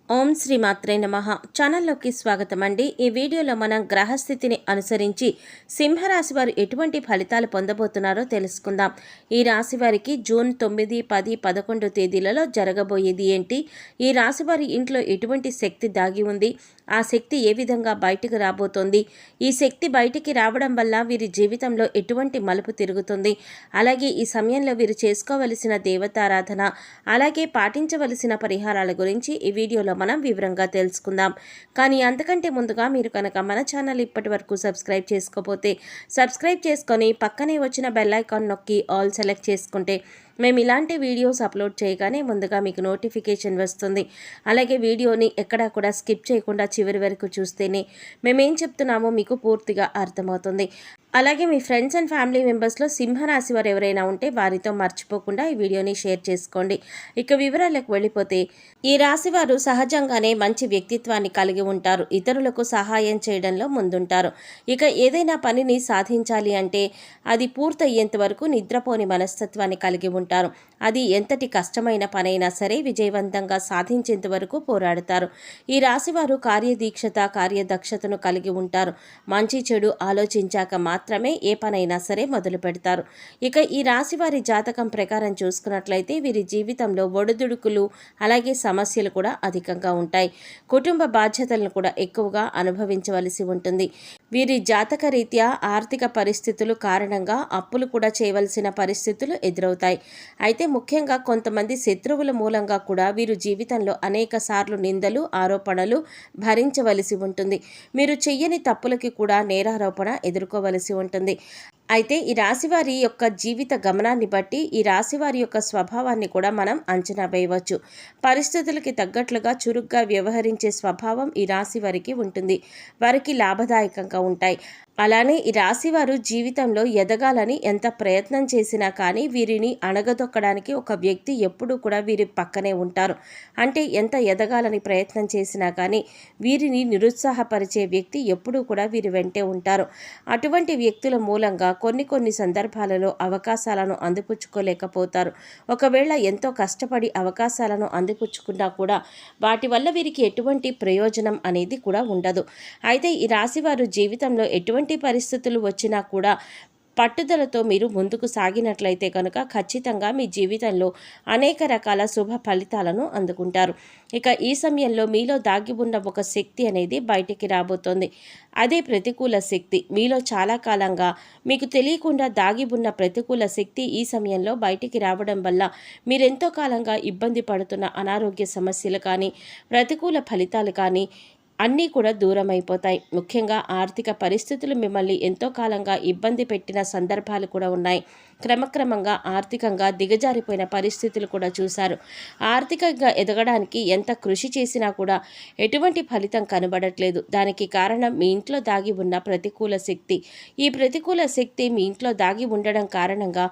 ఓం శ్రీ మాత్రే నమః. ఛానల్లోకి స్వాగతం అండి. ఈ వీడియోలో మనం గ్రహస్థితిని అనుసరించి సింహరాశి వారు ఎటువంటి ఫలితాలు పొందబోతున్నారో తెలుసుకుందాం. ఈ రాశి వారికి జూన్ 9, 10, 11 తేదీలలో జరగబోయేది ఏంటి, ఈ రాశి వారి ఇంట్లో ఎటువంటి శక్తి దాగి ఉంది, ఆ శక్తి ఏ విధంగా బయటకు రాబోతోంది, ఈ శక్తి బయటికి రావడం వల్ల వీరి జీవితంలో ఎటువంటి మలుపు తిరుగుతుంది, అలాగే ఈ సమయంలో వీరు చేసుకోవలసిన దేవతారాధన, అలాగే పాటించవలసిన పరిహారాల గురించి ఈ వీడియోలో మనం వివరంగా తెలుసుకుందాం. కానీ అంతకంటే ముందుగా మీరు కనుక మన ఛానల్ ఇప్పటి వరకు సబ్స్క్రైబ్ చేసుకోకపోతే సబ్స్క్రైబ్ చేసుకొని పక్కనే వచ్చిన బెల్ ఐకాన్ నొక్కి ఆల్ సెలెక్ట్ చేసుకుంటే మేము ఇలాంటి వీడియోస్ అప్లోడ్ చేయగానే ముందుగా మీకు నోటిఫికేషన్ వస్తుంది. అలాగే వీడియోని ఎక్కడా కూడా స్కిప్ చేయకుండా చివరి వరకు చూస్తేనే మేమేం చెప్తున్నామో మీకు పూర్తిగా అర్థమవుతుంది. అలాగే మీ ఫ్రెండ్స్ అండ్ ఫ్యామిలీ మెంబర్స్లో సింహరాశి వారు ఎవరైనా ఉంటే వారితో మర్చిపోకుండా ఈ వీడియోని షేర్ చేసుకోండి. ఇక వివరాలకు వెళ్ళిపోతే, ఈ రాశి వారు సహజంగానే మంచి వ్యక్తిత్వాన్ని కలిగి ఉంటారు. ఇతరులకు సహాయం చేయడంలో ముందుంటారు. ఇక ఏదైనా పనిని సాధించాలి అంటే అది పూర్తయ్యేంత వరకు నిద్రపోని మనస్తత్వాన్ని కలిగి ఉంటారు. అది ఎంతటి కష్టమైన పనైనా సరే విజయవంతంగా సాధించేంత వరకు పోరాడతారు. ఈ రాశి వారు కార్యదీక్షత, కార్యదక్షతను కలిగి ఉంటారు. మంచి చెడు ఆలోచించాక మాత్రమే ఏ పనైనా సరే మొదలు పెడతారు. ఇక ఈ రాశి వారి జాతకం ప్రకారం చూసుకున్నట్లయితే వీరి జీవితంలో ఒడిదుడుకులు అలాగే సమస్యలు కూడా అధికంగా ఉంటాయి. కుటుంబ బాధ్యతలను కూడా ఎక్కువగా అనుభవించవలసి ఉంటుంది. వీరి జాతక రీత్యా ఆర్థిక పరిస్థితులు కారణంగా అప్పులు కూడా చేయవలసిన పరిస్థితులు ఎదురవుతాయి. అయితే ముఖ్యంగా కొంతమంది శత్రువుల మూలంగా కూడా వీరు జీవితంలో అనేక సార్లు నిందలు, ఆరోపణలు భరించవలసి ఉంటుంది. మీరు చెయ్యని తప్పులకి కూడా నేరారోపణ ఎదుర్కోవలసి ఉంటుంది. అయితే ఈ రాశివారి యొక్క జీవిత గమనాన్ని బట్టి ఈ రాశివారి యొక్క స్వభావాన్ని కూడా మనం అంచనా వేయవచ్చు. పరిస్థితులకి తగ్గట్లుగా చురుగ్గా వ్యవహరించే స్వభావం ఈ రాశి వారికి ఉంటుంది. వారికి లాభదాయకంగా ఉంటాయి. అలానే ఈ రాశివారు జీవితంలో ఎదగాలని ఎంత ప్రయత్నం చేసినా కానీ వీరిని అణగదొక్కడానికి ఒక వ్యక్తి ఎప్పుడూ కూడా వీరి పక్కనే ఉంటారు. అంటే ఎంత ఎదగాలని ప్రయత్నం చేసినా కానీ వీరిని నిరుత్సాహపరిచే వ్యక్తి ఎప్పుడూ కూడా వీరి వెంటే ఉంటారు. అటువంటి వ్యక్తుల మూలంగా కొన్ని సందర్భాలలో అవకాశాలను అందిపుచ్చుకోలేకపోతారు. ఒకవేళ ఎంతో కష్టపడి అవకాశాలను అందిపుచ్చుకున్నా కూడా వాటి వల్ల వీరికి ఎటువంటి ప్రయోజనం అనేది కూడా ఉండదు. అయితే ఈ రాశివారు జీవితంలో ఎటువంటి పరిస్థితులు వచ్చినా కూడా పట్టుదలతో మీరు ముందుకు సాగినట్లయితే కనుక ఖచ్చితంగా మీ జీవితంలో అనేక రకాల శుభ ఫలితాలను అందుకుంటారు. ఇక ఈ సమయంలో మీలో దాగి ఉన్న ఒక శక్తి అనేది బయటికి రాబోతోంది. అదే ప్రతికూల శక్తి. మీలో చాలా కాలంగా మీకు తెలియకుండా దాగి ఉన్న ప్రతికూల శక్తి ఈ సమయంలో బయటికి రావడం వల్ల మీరెంతో కాలంగా ఇబ్బంది పడుతున్న అనారోగ్య సమస్యలు కానీ, ప్రతికూల ఫలితాలు కానీ అన్నీ కూడా దూరం అయిపోతాయి. ముఖ్యంగా ఆర్థిక పరిస్థితులు మిమ్మల్ని ఎంతో కాలంగా ఇబ్బంది పెట్టిన సందర్భాలు కూడా ఉన్నాయి. క్రమక్రమంగా ఆర్థికంగా దిగజారిపోయిన పరిస్థితులు కూడా చూశారు. ఆర్థికంగా ఎదగడానికి ఎంత కృషి చేసినా కూడా ఎటువంటి ఫలితం కనబడట్లేదు. దానికి కారణం మీ ఇంట్లో దాగి ఉన్న ప్రతికూల శక్తి. ఈ ప్రతికూల శక్తి మీ ఇంట్లో దాగి ఉండడం కారణంగా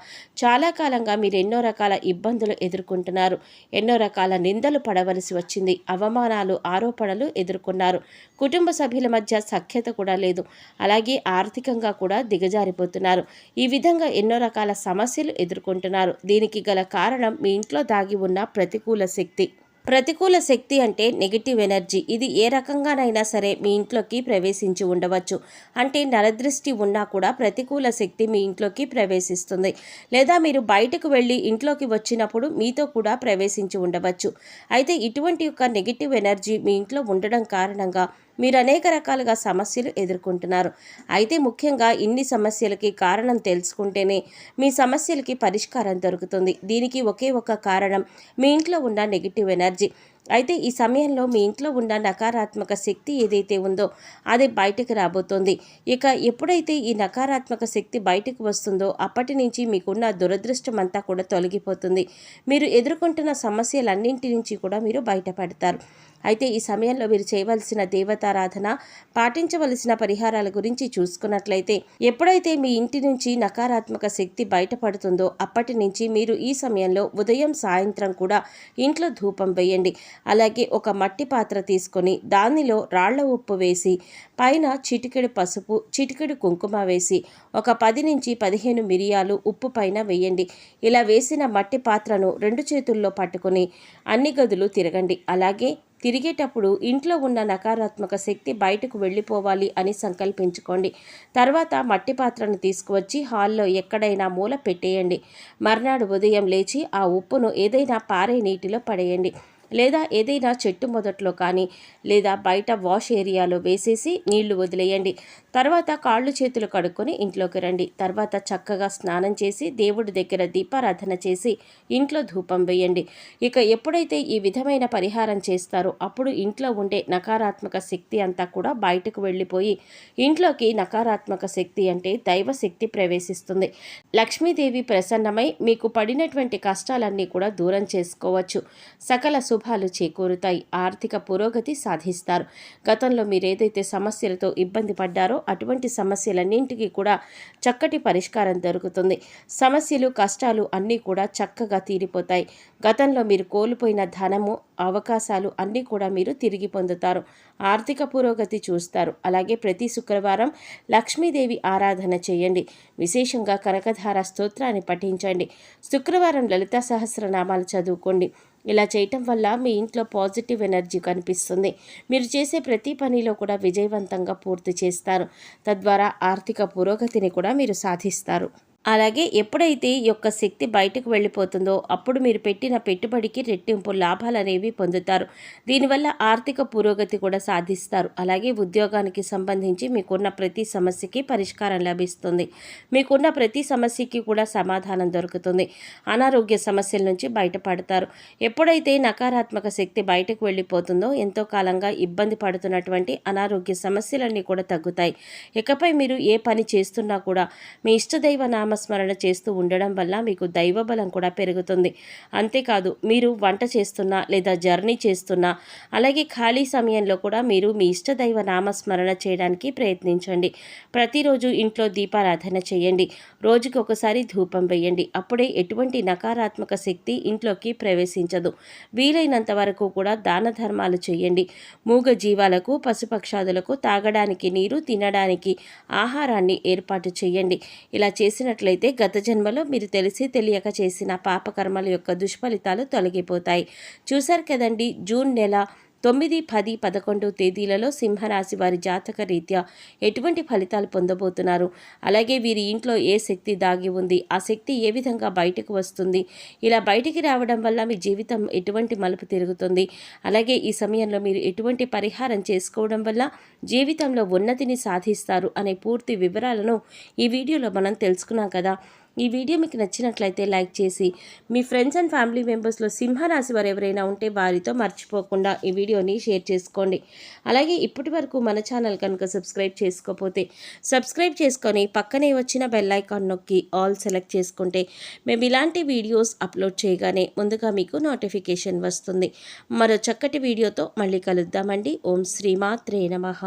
చాలా కాలంగా మీరు ఎన్నో రకాల ఇబ్బందులు ఎదుర్కొంటున్నారు. ఎన్నో రకాల నిందలు పడవలసి వచ్చింది. అవమానాలు, ఆరోపణలు ఎదుర్కొన్నారు. కుటుంబ సభ్యుల మధ్య సఖ్యత కూడా లేదు. అలాగే ఆర్థికంగా కూడా దిగజారిపోతున్నారు. ఈ విధంగా ఎన్నో రకాల సమస్యలు ఎదుర్కొంటున్నారు. దీనికి గల కారణం మీ ఇంట్లో దాగి ఉన్న ప్రతికూల శక్తి. ప్రతికూల శక్తి అంటే నెగిటివ్ ఎనర్జీ. ఇది ఏ రకంగానైనా సరే మీ ఇంట్లోకి ప్రవేశించి ఉండవచ్చు. అంటే నరదృష్టి ఉన్నా కూడా ప్రతికూల శక్తి మీ ఇంట్లోకి ప్రవేశిస్తుంది. లేదా మీరు బయటకు వెళ్ళి ఇంట్లోకి వచ్చినప్పుడు మీతో కూడా ప్రవేశించి ఉండవచ్చు. అయితే ఇటువంటి యొక్క నెగిటివ్ ఎనర్జీ మీ ఇంట్లో ఉండడం కారణంగా మీరు అనేక రకాలుగా సమస్యలు ఎదుర్కొంటున్నారు. అయితే ముఖ్యంగా ఇన్ని సమస్యలకి కారణం తెలుసుకుంటేనే మీ సమస్యలకి పరిష్కారం దొరుకుతుంది. దీనికి ఒకే ఒక కారణం మీ ఇంట్లో ఉన్న నెగిటివ్ ఎనర్జీ. అయితే ఈ సమయంలో మీ ఇంట్లో ఉన్న నకారాత్మక శక్తి ఏదైతే ఉందో అది బయటకు రాబోతోంది. ఇక ఎప్పుడైతే ఈ నకారాత్మక శక్తి బయటకు వస్తుందో అప్పటి నుంచి మీకున్న దురదృష్టం అంతా కూడా తొలగిపోతుంది. మీరు ఎదుర్కొంటున్న సమస్యలన్నింటి నుంచి కూడా మీరు బయటపడతారు. అయితే ఈ సమయంలో మీరు చేయవలసిన దేవతారాధన, పాటించవలసిన పరిహారాల గురించి చూసుకున్నట్లయితే, ఎప్పుడైతే మీ ఇంటి నుంచి నకారాత్మక శక్తి బయటపడుతుందో అప్పటి నుంచి మీరు ఈ సమయంలో ఉదయం, సాయంత్రం కూడా ఇంట్లో ధూపం వేయండి. అలాగే ఒక మట్టి పాత్ర తీసుకొని దానిలో రాళ్ల ఉప్పు వేసి పైన చిటికెడు పసుపు, చిటికెడు కుంకుమ వేసి ఒక 10 నుంచి 15 మిరియాలు ఉప్పు పైన వేయండి. ఇలా వేసిన మట్టి పాత్రను 2 చేతుల్లో పట్టుకొని అన్ని గదులు తిరగండి. అలాగే తిరిగేటప్పుడు ఇంట్లో ఉన్న నకారాత్మక శక్తి బయటకు వెళ్ళిపోవాలి అని సంకల్పించుకోండి. తర్వాత మట్టి పాత్రను తీసుకువచ్చి హాల్లో ఎక్కడైనా మూల పెట్టేయండి. మర్నాడు ఉదయం లేచి ఆ ఉప్పును ఏదైనా పారే నీటిలో పడేయండి. లేదా ఏదైనా చెట్టు మొదట్లో కానీ లేదా బయట వాష్ ఏరియాలో వేసేసి నీళ్లు వదిలేయండి. తర్వాత కాళ్ళు చేతులు కడుక్కొని ఇంట్లోకి రండి. తర్వాత చక్కగా స్నానం చేసి దేవుడి దగ్గర దీపారాధన చేసి ఇంట్లో ధూపం వేయండి. ఇక ఎప్పుడైతే ఈ విధమైన పరిహారం చేస్తారో అప్పుడు ఇంట్లో ఉండే నకారాత్మక శక్తి అంతా కూడా బయటకు వెళ్ళిపోయి ఇంట్లోకి నకారాత్మక శక్తి అంటే దైవశక్తి ప్రవేశిస్తుంది. లక్ష్మీదేవి ప్రసన్నమై మీకు పడినటువంటి కష్టాలన్నీ కూడా దూరం చేసుకోవచ్చు. సకల శుభాలు చేకూరుతాయి. ఆర్థిక పురోగతి సాధిస్తారు. గతంలో మీరేదైతే సమస్యలతో ఇబ్బంది పడ్డారో అటువంటి సమస్యలన్నింటికీ కూడా చక్కటి పరిష్కారం దొరుకుతుంది. సమస్యలు, కష్టాలు అన్నీ కూడా చక్కగా తీరిపోతాయి. గతంలో మీరు కోల్పోయిన ధనము, అవకాశాలు అన్నీ కూడా మీరు తిరిగి పొందుతారు. ఆర్థిక పురోగతి చూస్తారు. అలాగే ప్రతి శుక్రవారం లక్ష్మీదేవి ఆరాధన చేయండి. విశేషంగా కనకధార స్తోత్రాన్ని పఠించండి. శుక్రవారం లలితా సహస్రనామాలు చదువుకోండి. ఇలా చేయటం వల్ల మీ ఇంట్లో పాజిటివ్ ఎనర్జీ కనిపిస్తుంది. మీరు చేసే ప్రతి పనిలో కూడా విజయవంతంగా పూర్తి చేస్తారు. తద్వారా ఆర్థిక పురోగతిని కూడా మీరు సాధిస్తారు. అలాగే ఎప్పుడైతే ఈ యొక్క శక్తి బయటకు వెళ్ళిపోతుందో అప్పుడు మీరు పెట్టిన పెట్టుబడికి రెట్టింపు లాభాలు అనేవి పొందుతారు. దీనివల్ల ఆర్థిక పురోగతి కూడా సాధిస్తారు. అలాగే ఉద్యోగానికి సంబంధించి మీకున్న ప్రతి సమస్యకి పరిష్కారం లభిస్తుంది. మీకున్న ప్రతి సమస్యకి కూడా సమాధానం దొరుకుతుంది. అనారోగ్య సమస్యల నుంచి బయటపడతారు. ఎప్పుడైతే నకారాత్మక శక్తి బయటకు వెళ్ళిపోతుందో ఎంతో కాలంగా ఇబ్బంది పడుతున్నటువంటి అనారోగ్య సమస్యలన్నీ కూడా తగ్గుతాయి. ఇకపై మీరు ఏ పని చేస్తున్నా కూడా మీ ఇష్టదైవ నామస్మరణ చేస్తూ ఉండడం వల్ల మీకు దైవబలం కూడా పెరుగుతుంది. అంతేకాదు మీరు వంట చేస్తున్నా లేదా జర్నీ చేస్తున్నా అలాగే ఖాళీ సమయంలో కూడా మీరు మీ ఇష్టదైవ నామస్మరణ చేయడానికి ప్రయత్నించండి. ప్రతిరోజు ఇంట్లో దీపారాధన చేయండి. రోజుకి ఒకసారి ధూపం వేయండి. అప్పుడే ఎటువంటి నకారాత్మక శక్తి ఇంట్లోకి ప్రవేశించదు. వీలైనంత వరకు కూడా దాన ధర్మాలు చేయండి. మూగ జీవాలకు, పశుపక్షాదులకు తాగడానికి నీరు, తినడానికి ఆహారాన్ని ఏర్పాటు చేయండి. ఇలా చేసినట్లయితే గత జన్మలో మీరు తెలిసి తెలియక చేసిన పాపకర్మల యొక్క దుష్ఫలితాలు తొలగిపోతాయి. చూశారు కదండి, జూన్ నెల 9, 10, 11 తేదీలలో సింహరాశి వారి జాతక రీత్యా ఎటువంటి ఫలితాలు పొందబోతున్నారు, అలాగే వీరి ఇంట్లో ఏ శక్తి దాగి ఉంది, ఆ శక్తి ఏ విధంగా బయటకు వస్తుంది, ఇలా బయటికి రావడం వల్ల మీ జీవితం ఎటువంటి మలుపు తిరుగుతుంది, అలాగే ఈ సమయంలో మీరు ఎటువంటి పరిహారం చేసుకోవడం వల్ల జీవితంలో ఉన్నతిని సాధిస్తారు అనే పూర్తి వివరాలను ఈ వీడియోలో మనం తెలుసుకున్నాం కదా. ఈ వీడియో మీకు నచ్చినట్లయితే లైక్ చేసి మీ ఫ్రెండ్స్ అండ్ ఫ్యామిలీ మెంబర్స్లో సింహరాశి వారు ఎవరైనా ఉంటే వారితో మర్చిపోకుండా ఈ వీడియోని షేర్ చేసుకోండి. అలాగే ఇప్పటి వరకు మన ఛానల్ కనుక సబ్స్క్రైబ్ చేసుకోకపోతే సబ్స్క్రైబ్ చేసుకొని పక్కనే వచ్చిన బెల్ ఐకాన్ నొక్కి ఆల్ సెలెక్ట్ చేసుకుంటే మేము ఇలాంటి వీడియోస్ అప్లోడ్ చేయగానే ముందుగా మీకు నోటిఫికేషన్ వస్తుంది. మరో చక్కటి వీడియోతో మళ్ళీ కలుద్దామండి. ఓం శ్రీమాత్రే నమః.